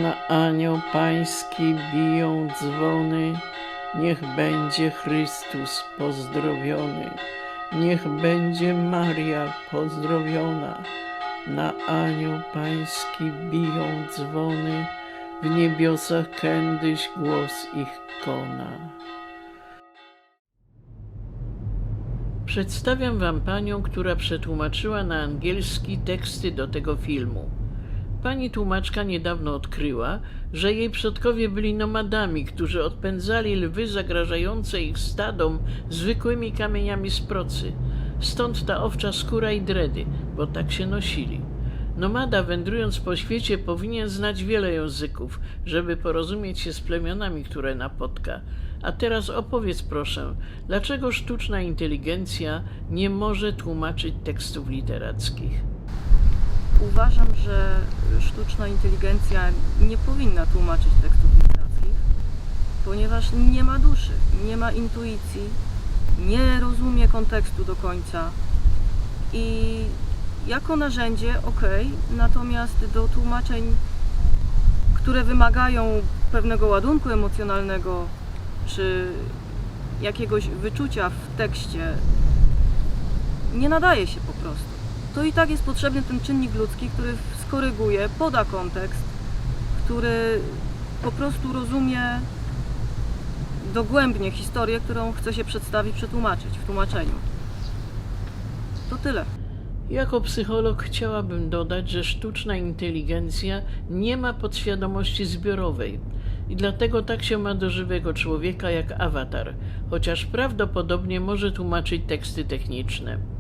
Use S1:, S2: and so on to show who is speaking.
S1: Na anioł pański biją dzwony, niech będzie Chrystus pozdrowiony, niech będzie Maria pozdrowiona. Na anioł pański biją dzwony, w niebiosach kędyś głos ich kona. Przedstawiam wam panią, która przetłumaczyła na angielski teksty do tego filmu. Pani tłumaczka niedawno odkryła, że jej przodkowie byli nomadami, którzy odpędzali lwy zagrażające ich stadom zwykłymi kamieniami z procy. Stąd ta owcza skóra i dredy, bo tak się nosili. Nomada, wędrując po świecie, powinien znać wiele języków, żeby porozumieć się z plemionami, które napotka. A teraz opowiedz proszę, dlaczego sztuczna inteligencja nie może tłumaczyć tekstów literackich?
S2: Uważam, że sztuczna inteligencja nie powinna tłumaczyć tekstów literackich, ponieważ nie ma duszy, nie ma intuicji, nie rozumie kontekstu do końca i jako narzędzie ok, natomiast do tłumaczeń, które wymagają pewnego ładunku emocjonalnego czy jakiegoś wyczucia w tekście, nie nadaje się po prostu. To i tak jest potrzebny ten czynnik ludzki, który skoryguje, poda kontekst, który po prostu rozumie dogłębnie historię, którą chce się przedstawić, przetłumaczyć w tłumaczeniu. To tyle.
S1: Jako psycholog chciałabym dodać, że sztuczna inteligencja nie ma podświadomości zbiorowej i dlatego tak się ma do żywego człowieka jak awatar, chociaż prawdopodobnie może tłumaczyć teksty techniczne.